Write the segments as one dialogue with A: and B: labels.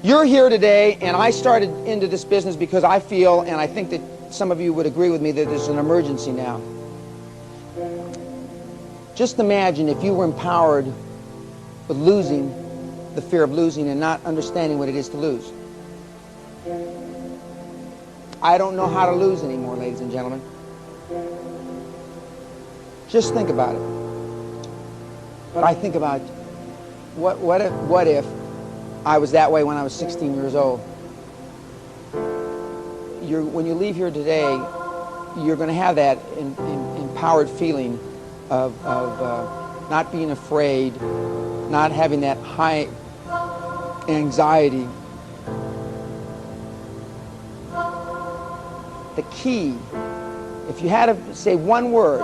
A: You're here today, and I started into this business because I feel, and I think that some of you would agree with me, that there's an emergency now. Just imagine if you were empowered with losing, the fear of losing, and not understanding what it is to lose. I don't know how to lose anymore, ladies and gentlemen. Just think about it. But I think about what if I was that way when I was 16 years old. When you leave here today, you're going to have that empowered feeling of not being afraid, not having that high anxiety. The key, if you had to say one word,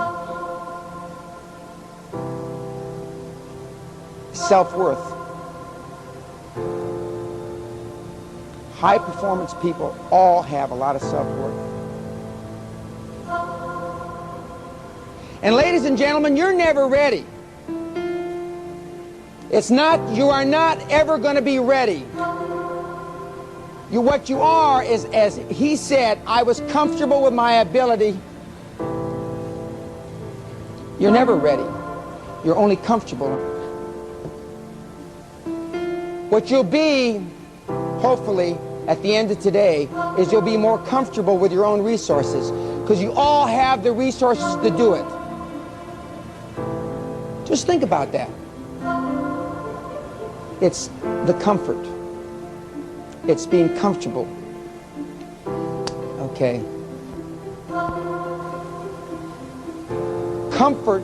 A: self-worth. High performance people all have a lot of self-worth. And ladies and gentlemen, you're never ready. You are not ever going to be ready. What you are is, as he said, I was comfortable with my ability. You're never ready. You're only comfortable. What you'll be, hopefully, at the end of today, is you'll be more comfortable with your own resources, because you all have the resources to do it. Just think about that. It's the comfort. It's being comfortable. Okay. Comfort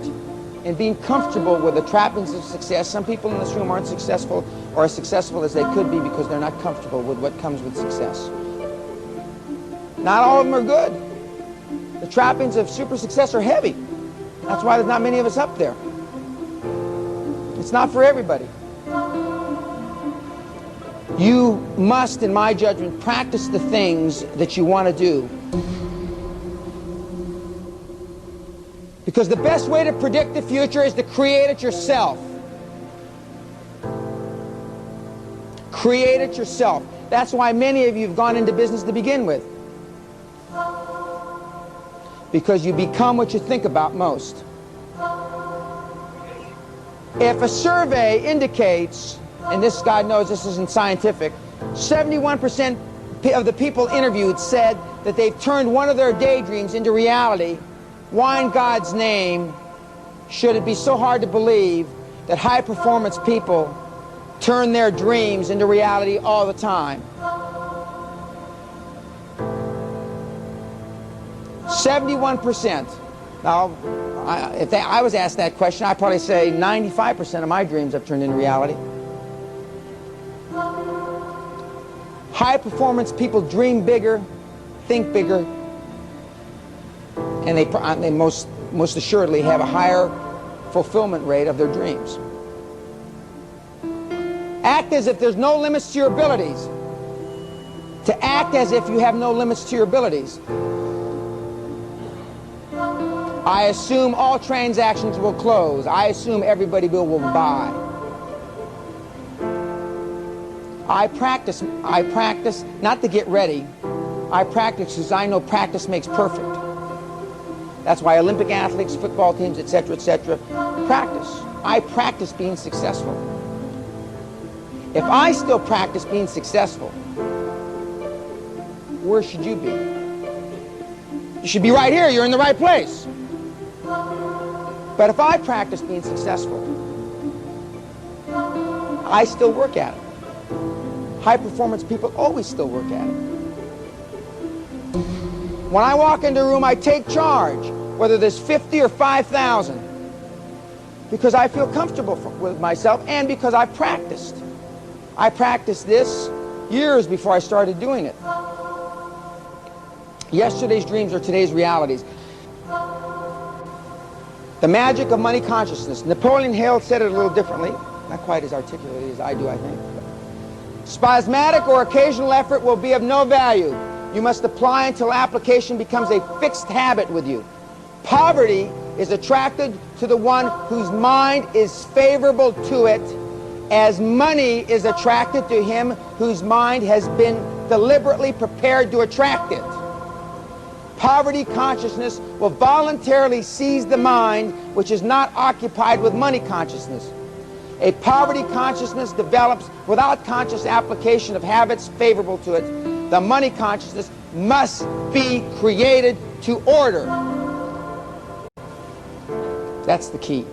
A: and being comfortable with the trappings of success. Some people in this room aren't successful or as successful as they could be because they're not comfortable with what comes with success. Not all of them are good. The trappings of super success are heavy. That's why there's not many of us up there. It's not for everybody. You must, in my judgment, practice the things that you want to do. Because the best way to predict the future is to create it yourself. Create it yourself. That's why many of you have gone into business to begin with. Because you become what you think about most. If a survey indicates, and this, God knows this isn't scientific, 71% of the people interviewed said that they've turned one of their daydreams into reality. Why in God's name should it be so hard to believe that high-performance people turn their dreams into reality all the time? 71%. Now, if I was asked that question, I'd probably say 95% of my dreams have turned into reality. High-performance people dream bigger, think bigger, and they most assuredly have a higher fulfillment rate of their dreams. Act as if there's no limits to your abilities. To act as if you have no limits to your abilities. I assume all transactions will close. I assume everybody will buy. I practice not to get ready. I practice because I know practice makes perfect. That's why Olympic athletes, football teams, etc., practice. I practice being successful. If I still practice being successful, where should you be? You should be right here. You're in the right place. But if I practice being successful, I still work at it. High-performance people always still work at it. When I walk into a room, I take charge, whether there's 50 or 5,000, because I feel comfortable with myself and because I practiced. I practiced this years before I started doing it. Yesterday's dreams are today's realities. The magic of money consciousness. Napoleon Hill said it a little differently, not quite as articulately as I do, I think. Spasmodic or occasional effort will be of no value. You must apply until application becomes a fixed habit with you. Poverty is attracted to the one whose mind is favorable to it, as money is attracted to him whose mind has been deliberately prepared to attract it. Poverty consciousness will voluntarily seize the mind which is not occupied with money consciousness. A poverty consciousness develops without conscious application of habits favorable to it. The money consciousness must be created to order. That's the key.